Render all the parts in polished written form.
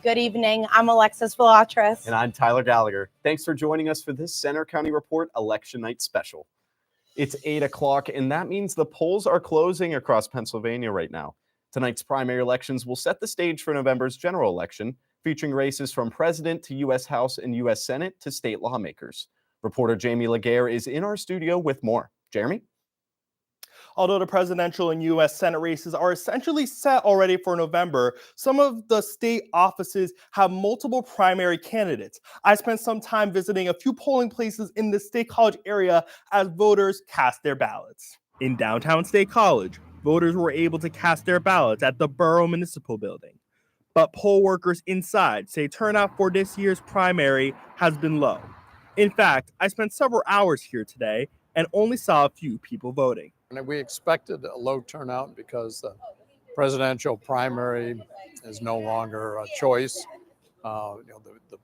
Good evening. I'm Alexis Velatris. And I'm Tyler Gallagher. Thanks for joining us for this Center County Report Election Night Special. It's 8 o'clock, and that means the polls are closing across Pennsylvania right now. Tonight's primary elections will set the stage for November's general election, featuring races from president to U.S. House and U.S. Senate to state lawmakers. Reporter Jamie Laguerre is in our studio with more. Jeremy? Although the presidential and U.S. Senate races are essentially set already for November, some of the state offices have multiple primary candidates. I spent some time visiting a few polling places in the State College area as voters cast their ballots. In downtown State College, voters were able to cast their ballots at the Borough Municipal Building. But poll workers inside say turnout for this year's primary has been low. In fact, I spent several hours here today and only saw a few people voting. We expected a low turnout because the presidential primary is no longer a choice. The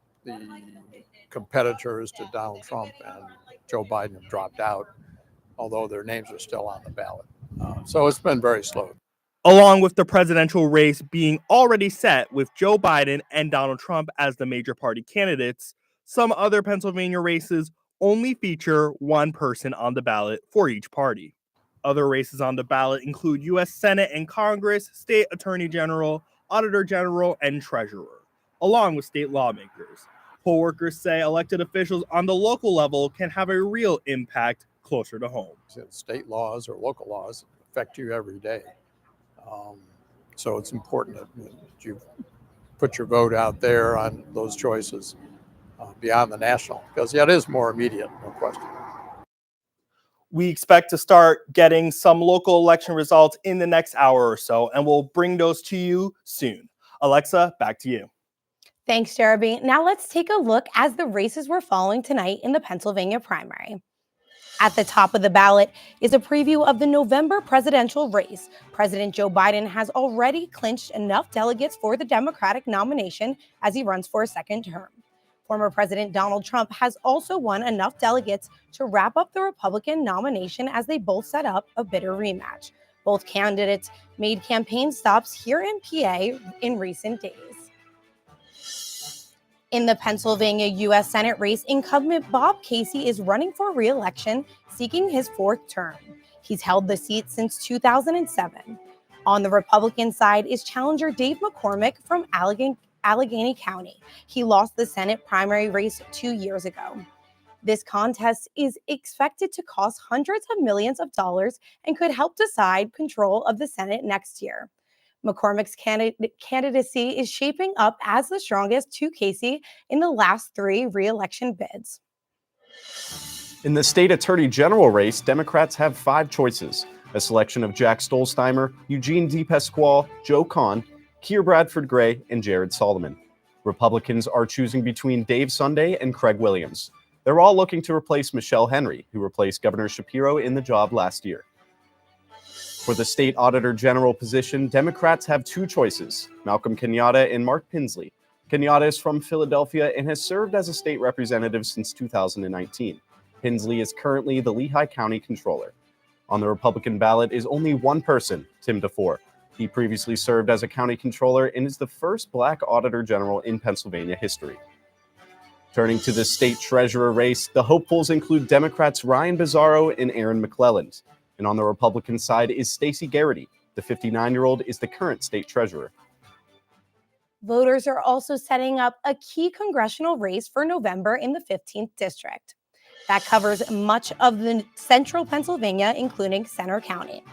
competitors to Donald Trump and Joe Biden have dropped out, although their names are still on the ballot. So it's been very slow. Along with the presidential race being already set with Joe Biden and Donald Trump as the major party candidates, some other Pennsylvania races only feature one person on the ballot for each party. Other races on the ballot include U.S. Senate and Congress, State Attorney General, Auditor General, and Treasurer, along with state lawmakers. Poll workers say elected officials on the local level can have a real impact closer to home. State laws or local laws affect you every day. So it's important that you put your vote out there on those choices beyond the national, because it is more immediate, no question. We expect to start getting some local election results in the next hour or so, and we'll bring those to you soon. Alexa, back to you. Thanks, Jeremy. Now let's take a look as the races we're following tonight in the Pennsylvania primary. At the top of the ballot is a preview of the November presidential race. President Joe Biden has already clinched enough delegates for the Democratic nomination as he runs for a second term. Former President Donald Trump has also won enough delegates to wrap up the Republican nomination as they both set up a bitter rematch. Both candidates made campaign stops here in PA in recent days. In the Pennsylvania U.S. Senate race, incumbent Bob Casey is running for re-election, seeking his fourth term. He's held the seat since 2007. On the Republican side is challenger Dave McCormick from Allegheny County. He lost the Senate primary race 2 years ago. This contest is expected to cost hundreds of millions of dollars and could help decide control of the Senate next year. McCormick's candidacy is shaping up as the strongest to Casey in the last 3 re-election bids. In the state attorney general race, Democrats have 5 choices: a selection of Jack Stolzheimer, Eugene DePasquale, Joe Kahn, Keir Bradford Gray, and Jared Solomon. Republicans are choosing between Dave Sunday and Craig Williams. They're all looking to replace Michelle Henry, who replaced Governor Shapiro in the job last year. For the state auditor general position, Democrats have 2 choices: Malcolm Kenyatta and Mark Pinsley. Kenyatta is from Philadelphia and has served as a state representative since 2019. Pinsley is currently the Lehigh County Controller. On the Republican ballot is only one person, Tim DeFore. He previously served as a county controller and is the first Black auditor general in Pennsylvania history. Turning to the state treasurer race, the hopefuls include Democrats Ryan Bizzarro and Aaron McClelland. And on the Republican side is Stacey Garrity. The 59-year-old is the current state treasurer. Voters are also setting up a key congressional race for November in the 15th district. That covers much of the central Pennsylvania, including Center County.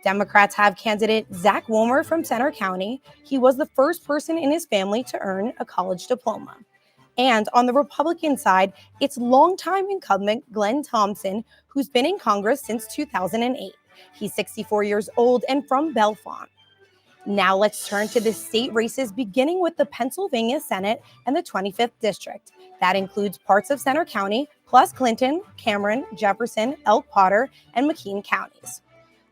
Democrats have candidate Zach Womer from Center County. He was the first person in his family to earn a college diploma. And on the Republican side, it's longtime incumbent Glenn Thompson, who's been in Congress since 2008. He's 64 years old and from Bellefonte. Now let's turn to the state races, beginning with the Pennsylvania Senate and the 25th District. That includes parts of Center County, plus Clinton, Cameron, Jefferson, Elk Potter, and McKean counties.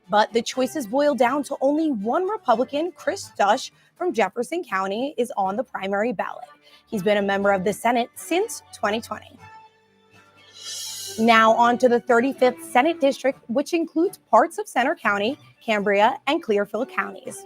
But the choices boil down to only one Republican. Chris Dush from Jefferson County is on the primary ballot. He's been a member of the Senate since 2020. Now on to the 35th Senate District, which includes parts of Center County, Cambria, and Clearfield counties.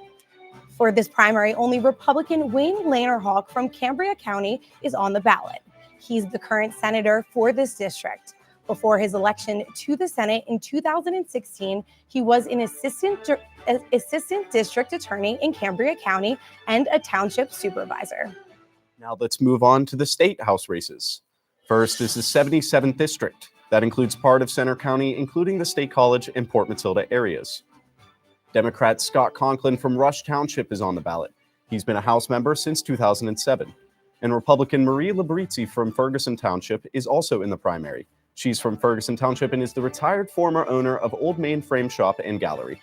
For this primary, only Republican Wayne Lannerhawk from Cambria County is on the ballot. He's the current senator for this district. Before his election to the Senate in 2016, he was an assistant district attorney in Cambria County and a township supervisor. Now let's move on to the state house races. First is the 77th district. That includes part of Center County, including the State College and Port Matilda areas. Democrat Scott Conklin from Rush Township is on the ballot. He's been a House member since 2007. And Republican Marie Labrizzi from Ferguson Township is also in the primary. She's from Ferguson Township and is the retired former owner of Old Main Frame Shop and Gallery.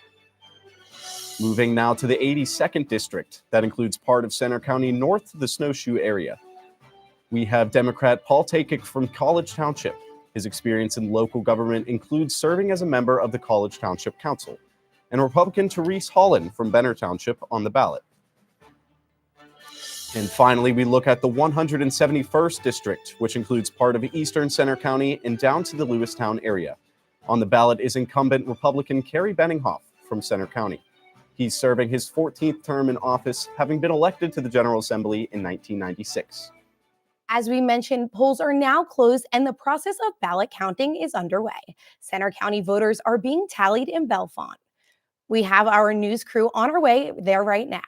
Moving now to the 82nd district. That includes part of Center County north to the Snowshoe area. We have Democrat Paul Takich from College Township. His experience in local government includes serving as a member of the College Township Council. And Republican Therese Holland from Benner Township on the ballot. And finally, we look at the 171st district, which includes part of eastern Center County and down to the Lewistown area. On the ballot is incumbent Republican Kerry Benninghoff from Center County. He's serving his 14th term in office, having been elected to the General Assembly in 1996. As we mentioned, polls are now closed and the process of ballot counting is underway. Center County voters are being tallied in Bellefonte. We have our news crew on our way there right now.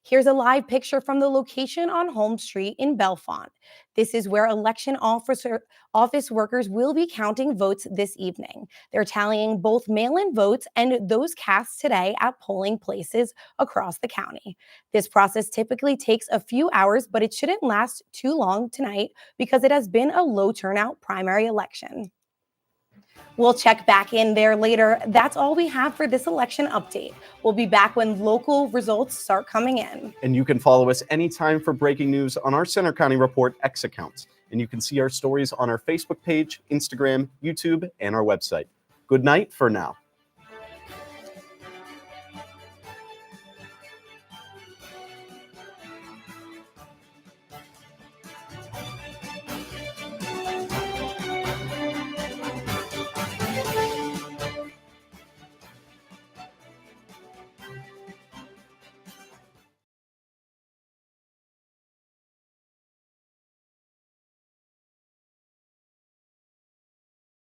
Here's a live picture from the location on Holmes Street in Bellefonte. This is where election office workers will be counting votes this evening. They're tallying both mail-in votes and those cast today at polling places across the county. This process typically takes a few hours, but it shouldn't last too long tonight because it has been a low turnout primary election. We'll check back in there later. That's all we have for this election update. We'll be back when local results start coming in. And you can follow us anytime for breaking news on our Center County Report X accounts. And you can see our stories on our Facebook page, Instagram, YouTube, and our website. Good night for now.